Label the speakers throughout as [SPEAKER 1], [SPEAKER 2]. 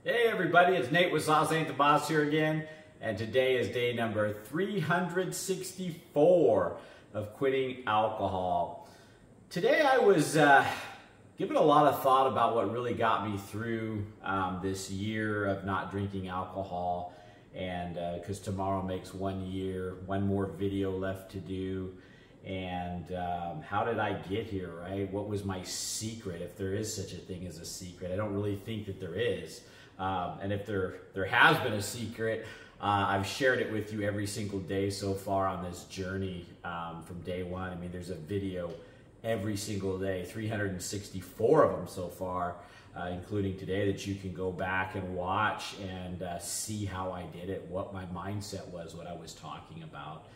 [SPEAKER 1] Hey everybody, it's Nate with Sauce Ain't the Boss here again, and today is day number 364 of quitting alcohol. Today I was giving a lot of thought about what really got me through this year of not drinking alcohol, and because tomorrow makes 1 year, one more video left to do. And how did I get here, right? What was my secret, if there is such a thing as a secret? I don't really think that there is. And if there has been a secret, I've shared it with you every single day so far on this journey from day one. I mean, there's a video every single day, 364 of them so far, including today, that you can go back and watch and see how I did it, what my mindset was, what I was talking about.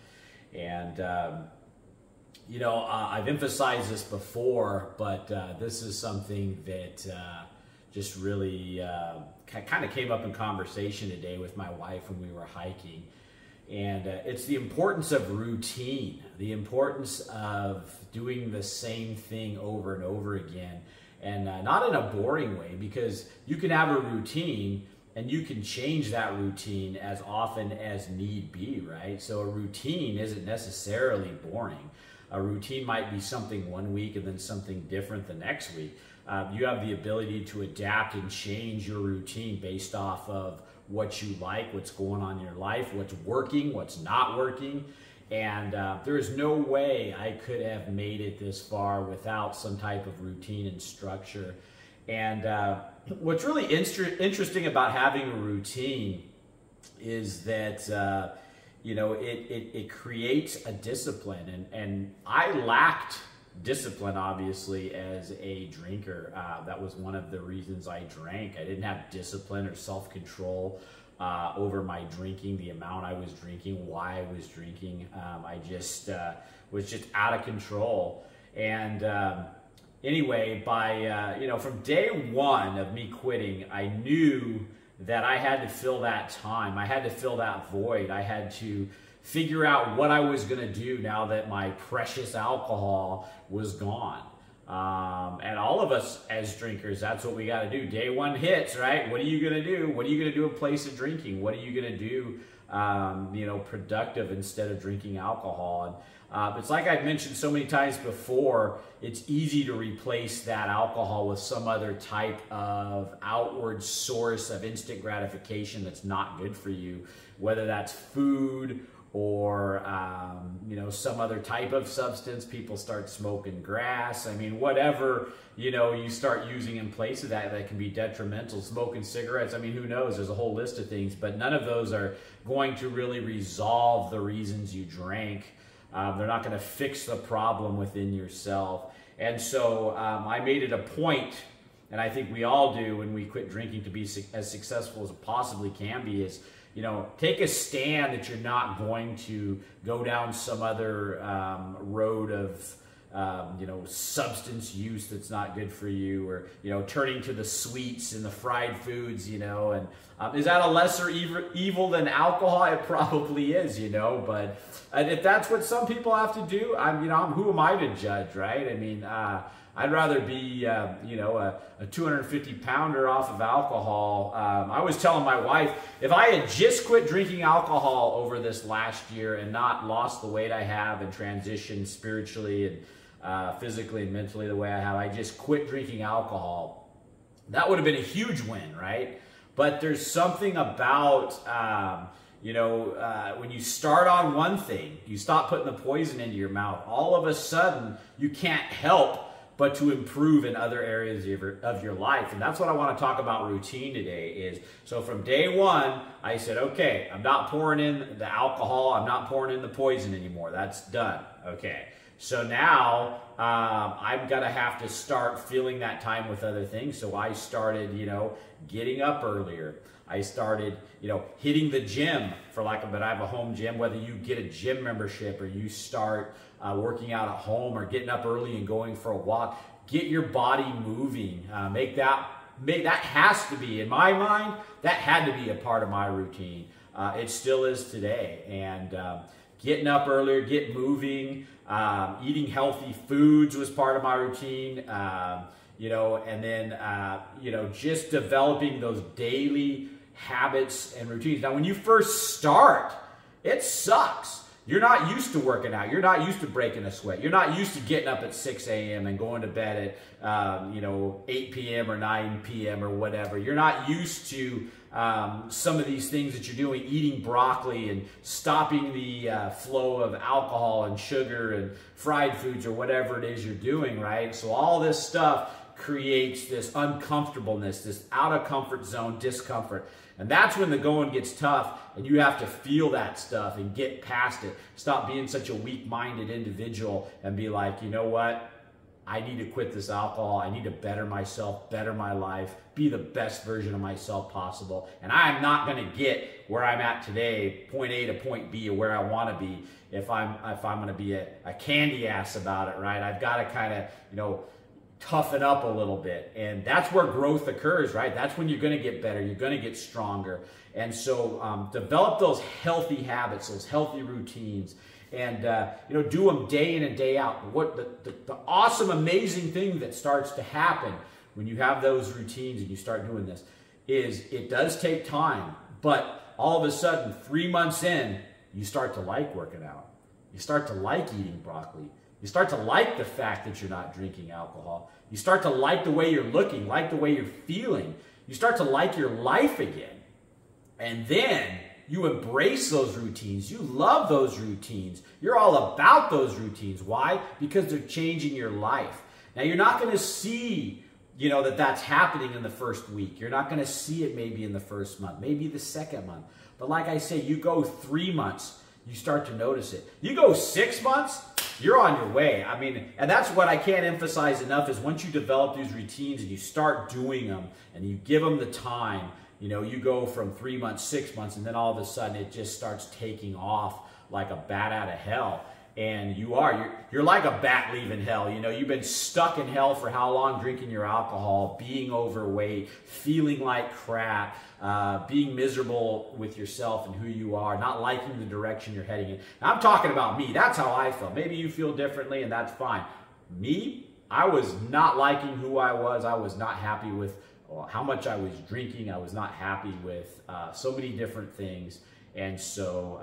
[SPEAKER 1] And you know, I've emphasized this before, but this is something that just really kind of came up in conversation today with my wife when we were hiking. And it's the importance of routine, the importance of doing the same thing over and over again. And not in a boring way, because you can have a routine and you can change that routine as often as need be, right? So a routine isn't necessarily boring. A routine might be something 1 week and then something different the next week. You have the ability to adapt and change your routine based off of what you like, what's going on in your life, what's working, what's not working. And there is no way I could have made it this far without some type of routine and structure. And what's really interesting about having a routine is that you know, it creates a discipline, and I lacked discipline, obviously, as a drinker. That was one of the reasons I drank. I didn't have discipline or self-control over my drinking, the amount I was drinking, why I was drinking. I just was just out of control. And anyway, by you know, from day one of me quitting, I knew that I had to fill that time. I had to fill that void. I had to figure out what I was going to do now that my precious alcohol was gone. And all of us as drinkers, that's what we got to do. Day one hits, right? What are you going to do? What are you going to do in place of drinking? What are you going to do, you know, productive instead of drinking alcohol? And it's like I've mentioned so many times before, it's easy to replace that alcohol with some other type of outward source of instant gratification that's not good for you, whether that's food or you know, some other type of substance. People start smoking grass. I mean, whatever, you know, you start using in place of that, that can be detrimental. Smoking cigarettes, I mean, who knows? There's a whole list of things, but none of those are going to really resolve the reasons you drank. They're not going to fix the problem within yourself. And so I made it a point, and I think we all do when we quit drinking, to be as successful as it possibly can be, is, you know, take a stand that you're not going to go down some other road of you know, substance use that's not good for you, or, you know, turning to the sweets and the fried foods, you know. And is that a lesser evil than alcohol? It probably is, you know. But if that's what some people have to do, you know, who am I to judge, right? I mean, I'd rather be, you know, a 250-pounder off of alcohol. I was telling my wife, if I had just quit drinking alcohol over this last year and not lost the weight I have and transitioned spiritually and physically and mentally the way I have, I just quit drinking alcohol, that would have been a huge win, right? But there's something about, you know, when you start on one thing, you stop putting the poison into your mouth, all of a sudden you can't help but to improve in other areas of your life. And that's what I want to talk about routine today is, so from day one, I said, okay, I'm not pouring in the alcohol, I'm not pouring in the poison anymore. That's done. Okay. So now I'm going to have to start filling that time with other things. So I started, you know, getting up earlier. I started, you know, hitting the gym, for lack of, but I have a home gym. Whether you get a gym membership or you start working out at home or getting up early and going for a walk, get your body moving. That has to be, in my mind, that had to be a part of my routine. It still is today. And getting up earlier, get moving, eating healthy foods was part of my routine. and then, just developing those daily habits and routines. Now, when you first start, it sucks. You're not used to working out. You're not used to breaking a sweat. You're not used to getting up at 6 a.m. and going to bed at, 8 p.m. or 9 p.m. or whatever. You're not used to some of these things that you're doing, eating broccoli and stopping the flow of alcohol and sugar and fried foods or whatever it is you're doing, right? So all this stuff creates this uncomfortableness, this out of comfort zone discomfort. And that's when the going gets tough, and you have to feel that stuff and get past it. Stop being such a weak-minded individual and be like, you know what? I need to quit this alcohol. I need to better myself, better my life, be the best version of myself possible. And I'm not going to get where I'm at today, point A to point B, or where I want to be, if I'm going to be a candy ass about it, right? I've got to kind of, toughen up a little bit. And that's where growth occurs, right? That's when you're going to get better. You're going to get stronger. And so develop those healthy habits, those healthy routines, and do them day in and day out. What the awesome, amazing thing that starts to happen when you have those routines and you start doing this is it does take time, but all of a sudden, 3 months in, you start to like working out. You start to like eating broccoli. You start to like the fact that you're not drinking alcohol. You start to like the way you're looking, like the way you're feeling. You start to like your life again. And then you embrace those routines. You love those routines. You're all about those routines. Why? Because they're changing your life. Now, you're not going to see, that's happening in the first week. You're not going to see it maybe in the first month, maybe the second month. But like I say, you go 3 months, you start to notice it. You go 6 months, you're on your way. I mean, and that's what I can't emphasize enough is once you develop these routines and you start doing them and you give them the time, you go from 3 months, 6 months, and then all of a sudden it just starts taking off like a bat out of hell. And you're like a bat leaving hell. You've been stuck in hell for how long? Drinking your alcohol, being overweight, feeling like crap, being miserable with yourself and who you are, not liking the direction you're heading in. Now, I'm talking about me. That's how I feel. Maybe you feel differently, and that's fine. Me, I was not liking who I was. I was not happy with how much I was drinking. I was not happy with so many different things. And so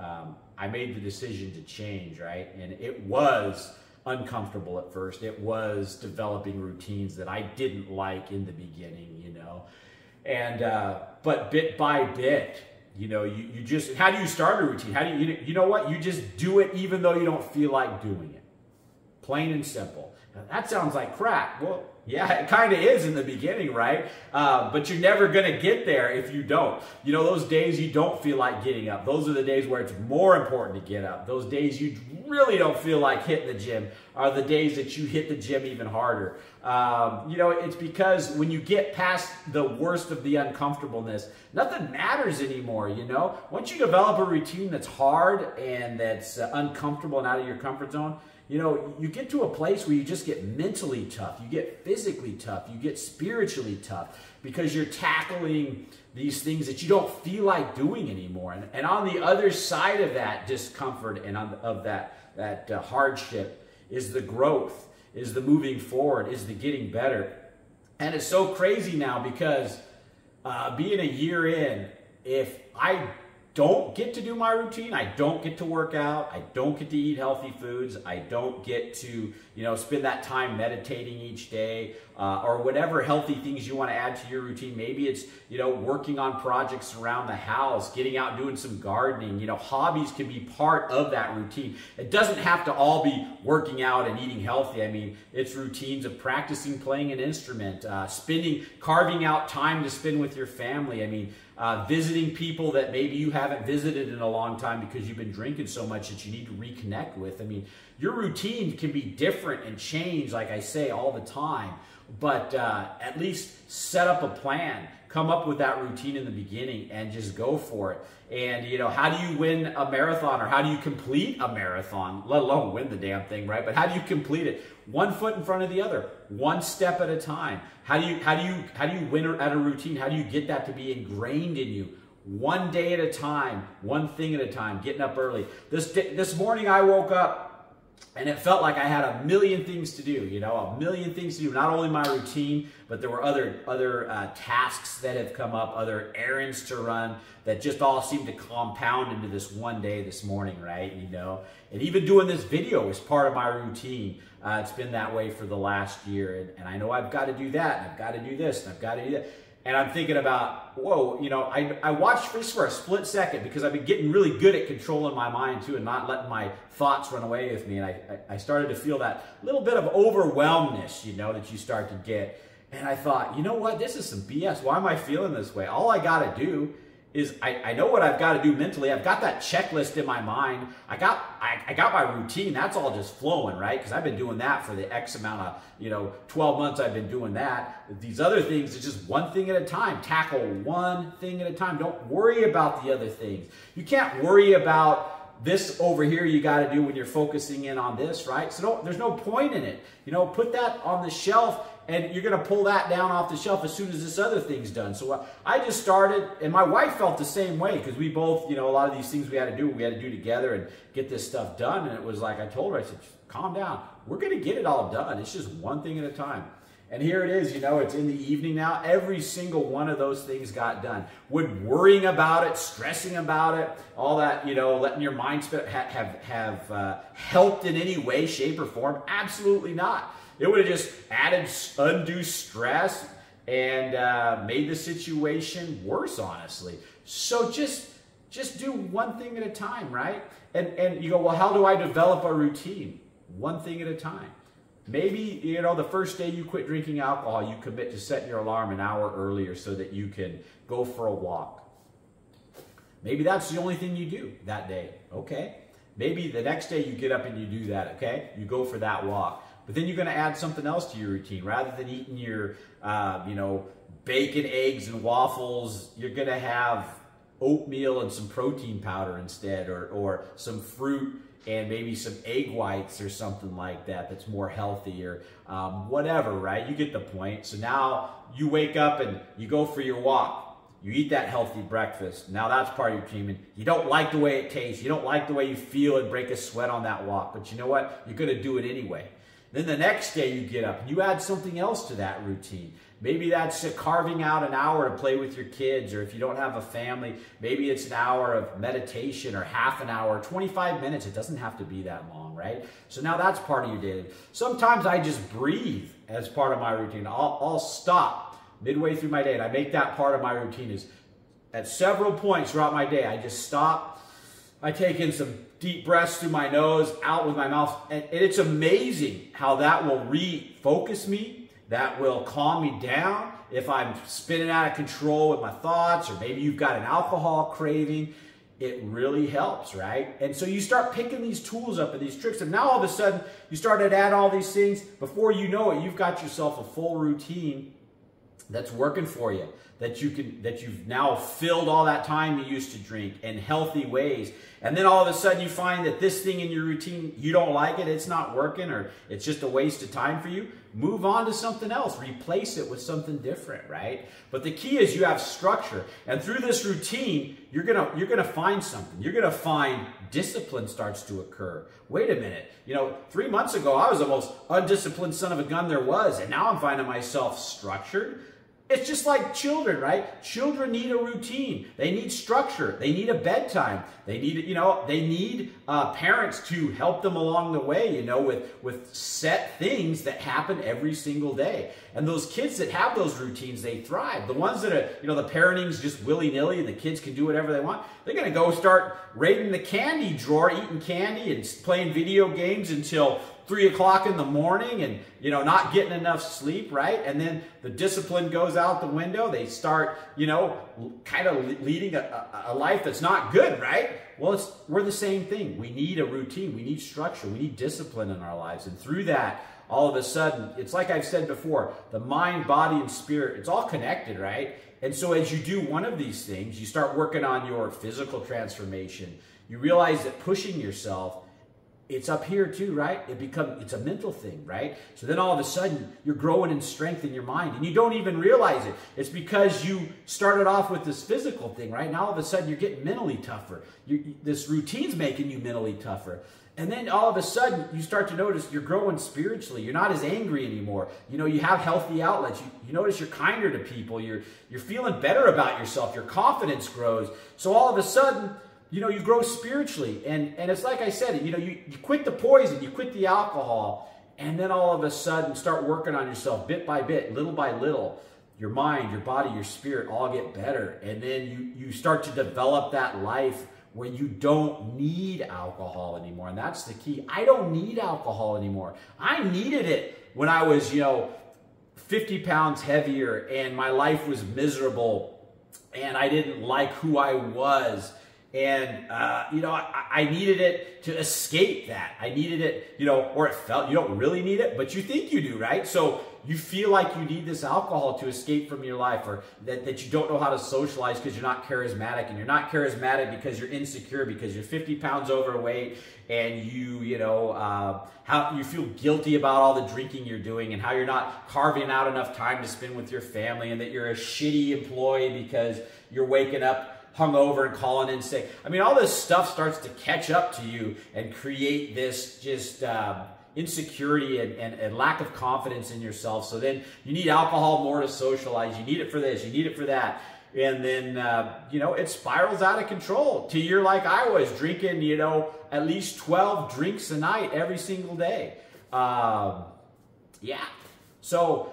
[SPEAKER 1] I made the decision to change, right? And it was uncomfortable at first. It was developing routines that I didn't like in the beginning, And, but bit by bit, you just, how do you start a routine? How do you know what? You just do it even though you don't feel like doing it. Plain and simple. Now, that sounds like crap. Well, yeah, it kind of is in the beginning, right? But you're never going to get there if you don't. Those days you don't feel like getting up. Those are the days where it's more important to get up. Those days you really don't feel like hitting the gym are the days that you hit the gym even harder. It's because when you get past the worst of the uncomfortableness, nothing matters anymore, Once you develop a routine that's hard and that's uncomfortable and out of your comfort zone, you get to a place where you just get mentally tough, you get physically tough, you get spiritually tough because you're tackling these things that you don't feel like doing anymore. And on the other side of that discomfort and of that hardship is the growth, is the moving forward, is the getting better. And it's so crazy now because being a year in, if I don't get to do my routine, I don't get to work out, I don't get to eat healthy foods, I don't get to, spend that time meditating each day, or whatever healthy things you want to add to your routine. Maybe it's, working on projects around the house, getting out and doing some gardening. Hobbies can be part of that routine. It doesn't have to all be working out and eating healthy. I mean, it's routines of practicing playing an instrument, carving out time to spend with your family. I mean, visiting people that maybe you haven't visited in a long time because you've been drinking so much that you need to reconnect with. I mean, your routine can be different and change, like I say, all the time. But at least set up a plan. Come up with that routine in the beginning and just go for it. And, how do you win a marathon or how do you complete a marathon, let alone win the damn thing, right? But how do you complete it? One foot in front of the other, one step at a time. How do you win at a routine? How do you get that to be ingrained in you? One day at a time, one thing at a time, getting up early. This morning I woke up And it felt like I had a million things to do, you know, a million things to do. Not only my routine, but there were other tasks that have come up, other errands to run that just all seemed to compound into this one day this morning, right? You know, and even doing this video is part of my routine. It's been that way for the last year, and I know I've got to do that, and I've got to do this, and I've got to do that. And I'm thinking about, whoa, you know, I watched this for a split second because I've been getting really good at controlling my mind too and not letting my thoughts run away with me. And I started to feel that little bit of overwhelmness, you know, that you start to get. And I thought, you know what, this is some BS. Why am I feeling this way? All I got to do is I know what I've got to do mentally. I've got that checklist in my mind. I got my routine. That's all just flowing, right? Because I've been doing that for the X amount of, you know, 12 months I've been doing that. These other things is just one thing at a time. Tackle one thing at a time. Don't worry about the other things. You can't worry about this over here you got to do when you're focusing in on this, right? So there's no point in it. You know, put that on the shelf, and you're going to pull that down off the shelf as soon as this other thing's done. So I just started, and my wife felt the same way because we both, you know, a lot of these things we had to do together and get this stuff done. And it was like, I told her, I said, calm down. We're going to get it all done. It's just one thing at a time. And here it is, you know, it's in the evening now. Every single one of those things got done. Would worrying about it, stressing about it, all that, you know, letting your mind have helped in any way, shape, or form? Absolutely not. It would have just added undue stress and made the situation worse, honestly. So just do one thing at a time, right? And you go, well, how do I develop a routine? One thing at a time. Maybe, you know, the first day you quit drinking alcohol, you commit to setting your alarm an hour earlier so that you can go for a walk. Maybe that's the only thing you do that day. Okay. Maybe the next day you get up and you do that. Okay. You go for that walk. But then you're going to add something else to your routine. Rather than eating your, you know, bacon, eggs, and waffles, you're going to have oatmeal and some protein powder instead, or some fruit and maybe some egg whites or something like that that's more healthy, or whatever, right? You get the point. So now you wake up and you go for your walk. You eat that healthy breakfast. Now that's part of your routine. You don't like the way it tastes. You don't like the way you feel and break a sweat on that walk. But you know what? You're going to do it anyway. Then the next day you get up and you add something else to that routine. Maybe that's carving out an hour to play with your kids, or if you don't have a family, maybe it's an hour of meditation, or half an hour, 25 minutes. It doesn't have to be that long, right? So now that's part of your day. Sometimes I just breathe as part of my routine. I'll stop midway through my day, and I make that part of my routine. Is at several points throughout my day, I just stop. I take in some deep breaths through my nose, out with my mouth, and it's amazing how that will refocus me. That will calm me down if I'm spinning out of control with my thoughts, or maybe you've got an alcohol craving. It really helps, right? And so you start picking these tools up and these tricks, and now all of a sudden you start to add all these things. Before you know it, you've got yourself a full routine that's working for you, that you've now filled all that time you used to drink in healthy ways. And then all of a sudden you find that this thing in your routine, you don't like it, it's not working, or it's just a waste of time for you. Move on to something else. Replace it with something different, right? But the key is you have structure. And through this routine, you're gonna find something. You're gonna find discipline starts to occur. Wait a minute. You know, 3 months ago, I was the most undisciplined son of a gun there was. And now I'm finding myself structured. It's just like children, right? Children need a routine. They need structure. They need a bedtime. They need, you know, they need parents to help them along the way, you know, with set things that happen every single day. And those kids that have those routines, they thrive. The ones that are, you know, the parenting's just willy-nilly and the kids can do whatever they want, they're going to go start raiding the candy drawer, eating candy and playing video games until 3 o'clock in the morning, and, you know, not getting enough sleep, right? And then the discipline goes out the window. They start, you know, kind of leading a life that's not good, right? Well, we're the same thing. We need a routine. We need structure. We need discipline in our lives. And through that, all of a sudden, it's like I've said before, the mind, body, and spirit, it's all connected, right? And so as you do one of these things, you start working on your physical transformation. You realize that pushing yourself, it's up here too, right? It's a mental thing, right? So then all of a sudden, you're growing in strength in your mind, and you don't even realize it. It's because you started off with this physical thing, right? Now all of a sudden, you're getting mentally tougher. This routine's making you mentally tougher. And then all of a sudden, you start to notice you're growing spiritually. You're not as angry anymore. You know, you have healthy outlets. You notice you're kinder to people. You're feeling better about yourself. Your confidence grows. So all of a sudden, you know, you grow spiritually. And it's like I said, you know, you quit the poison, you quit the alcohol, and then all of a sudden start working on yourself bit by bit, little by little. Your mind, your body, your spirit all get better. And then you start to develop that life where you don't need alcohol anymore. And that's the key. I don't need alcohol anymore. I needed it when I was, you know, 50 pounds heavier and my life was miserable and I didn't like who I was. And, you know, I needed it to escape that. I needed it, you know, or it felt, you don't really need it, but you think you do, right? So you feel like you need this alcohol to escape from your life, or that you don't know how to socialize because you're not charismatic, and you're not charismatic because you're insecure, because you're 50 pounds overweight and you know, how you feel guilty about all the drinking you're doing and how you're not carving out enough time to spend with your family, and that you're a shitty employee because you're waking up hungover and calling in sick. I mean, all this stuff starts to catch up to you and create this just insecurity and lack of confidence in yourself. So then you need alcohol more to socialize. You need it for this, you need it for that. And then, you know, it spirals out of control to you're like I was, drinking, you know, at least 12 drinks a night every single day. Yeah. So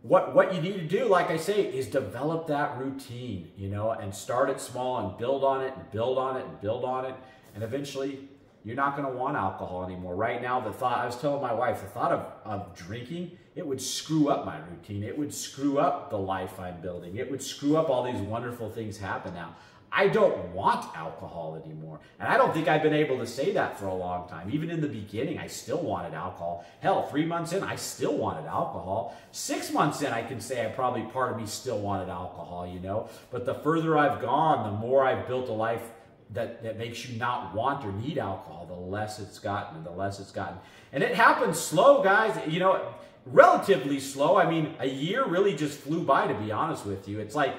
[SPEAKER 1] what you need to do, like I say, is develop that routine, you know, and start it small and build on it and build on it and build on it. And eventually you're not going to want alcohol anymore. Right now, the thought, I was telling my wife, the thought of drinking, it would screw up my routine. It would screw up the life I'm building. It would screw up all these wonderful things happen now. I don't want alcohol anymore. And I don't think I've been able to say that for a long time. Even in the beginning, I still wanted alcohol. Hell, 3 months in, I still wanted alcohol. 6 months in, I can say part of me still wanted alcohol, you know. But the further I've gone, the more I've built a life that makes you not want or need alcohol, the less it's gotten and the less it's gotten. And it happens slow, guys. You know, relatively slow. I mean, a year really just flew by, to be honest with you. It's like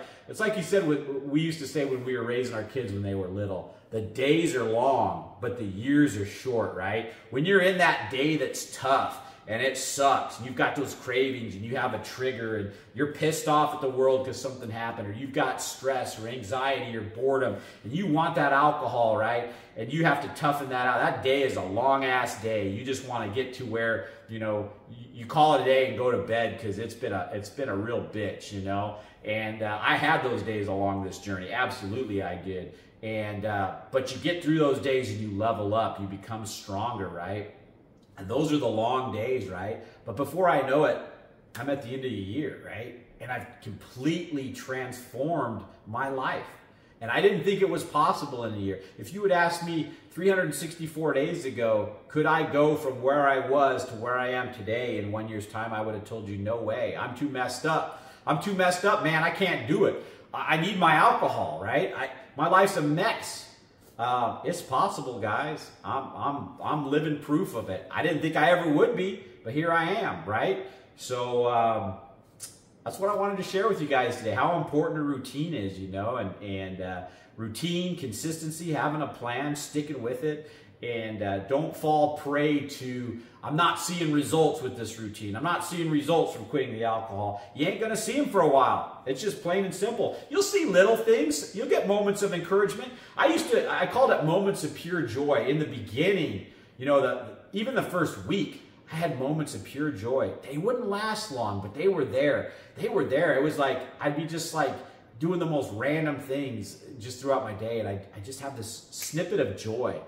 [SPEAKER 1] you said, we used to say when we were raising our kids when they were little, the days are long, but the years are short, right? When you're in that day that's tough and it sucks, and you've got those cravings and you have a trigger and you're pissed off at the world because something happened, or you've got stress or anxiety or boredom and you want that alcohol, right? And you have to toughen that out. That day is a long ass day. You just want to get to where, you know, you call it a day and go to bed because it's been a real bitch, you know. And I had those days along this journey. Absolutely, I did. And but you get through those days and you level up. You become stronger, right? And those are the long days, right? But before I know it, I'm at the end of the year, right? And I've completely transformed my life. And I didn't think it was possible in a year. If you had asked me 364 days ago, could I go from where I was to where I am today in 1 year's time, I would have told you, no way. I'm too messed up. I'm too messed up, man. I can't do it. I need my alcohol, right? My life's a mess. It's possible, guys. I'm living proof of it. I didn't think I ever would be, but here I am, right? So that's what I wanted to share with you guys today, how important a routine is, you know, and routine, consistency, having a plan, sticking with it, and don't fall prey to, I'm not seeing results with this routine. I'm not seeing results from quitting the alcohol. You ain't going to see them for a while. It's just plain and simple. You'll see little things. You'll get moments of encouragement. I called it moments of pure joy. In the beginning, you know, even the first week, I had moments of pure joy. They wouldn't last long, but they were there. They were there. It was like, I'd be just like doing the most random things just throughout my day. And I just have this snippet of joy.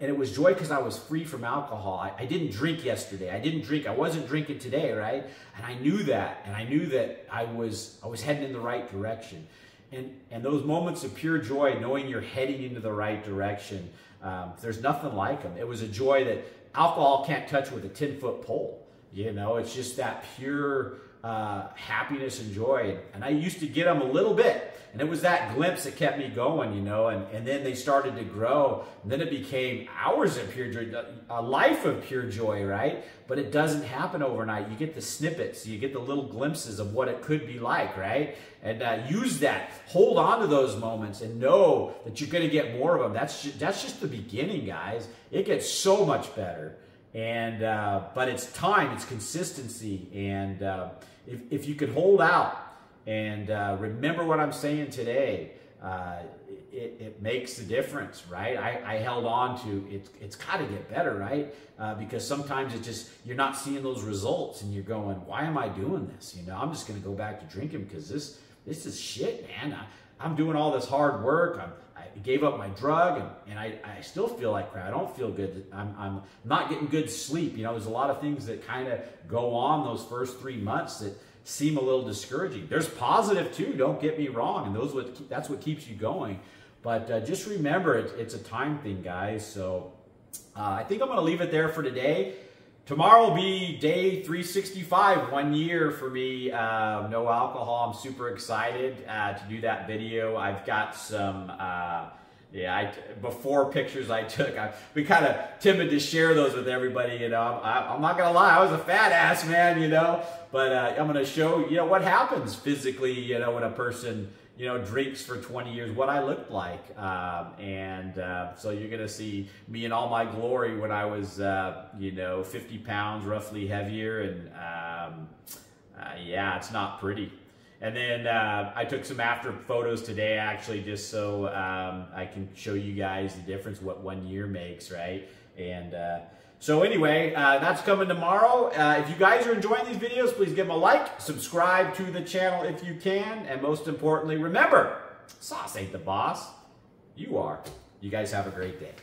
[SPEAKER 1] And it was joy because I was free from alcohol. I didn't drink yesterday. I wasn't drinking today, right? And I knew that. And I knew that I was heading in the right direction. And those moments of pure joy, knowing you're heading into the right direction, there's nothing like them. It was a joy that alcohol can't touch with a 10-foot pole. You know, it's just that pure happiness and joy. And I used to get them a little bit. And it was that glimpse that kept me going, you know, and then they started to grow. And then it became hours of pure joy, a life of pure joy, right? But it doesn't happen overnight. You get the snippets, you get the little glimpses of what it could be like, right? And use that, hold on to those moments and know that you're going to get more of them. That's just the beginning, guys. It gets so much better. And but it's time, it's consistency. And if you could hold out, and remember what I'm saying today, it makes the difference, right? I held on to it. It's got to get better, right? Because sometimes it just, you're not seeing those results and you're going, why am I doing this? You know, I'm just going to go back to drinking because this is shit, man. I'm doing all this hard work. I gave up my drug and I still feel like crap. I don't feel good. I'm not getting good sleep. You know, there's a lot of things that kind of go on those first 3 months that seem a little discouraging. There's positive too, don't get me wrong, and that's what keeps you going. But just remember, it's a time thing, guys. So I think I'm going to leave it there for today. Tomorrow will be day 365, 1 year for me, no alcohol. I'm super excited to do that video. I've got some before pictures I took. I've been kind of timid to share those with everybody, you know. I'm not gonna lie, I was a fat ass, man, you know. But I'm gonna show, you know, what happens physically, you know, when a person, you know, drinks for 20 years, what I looked like. So you're gonna see me in all my glory when I was, you know, 50 pounds roughly heavier, and yeah, it's not pretty. And then I took some after photos today, actually, just so I can show you guys the difference, what 1 year makes, right? And so anyway, that's coming tomorrow. If you guys are enjoying these videos, please give them a like, subscribe to the channel if you can, and most importantly, remember, sauce ain't the boss, you are. You guys have a great day.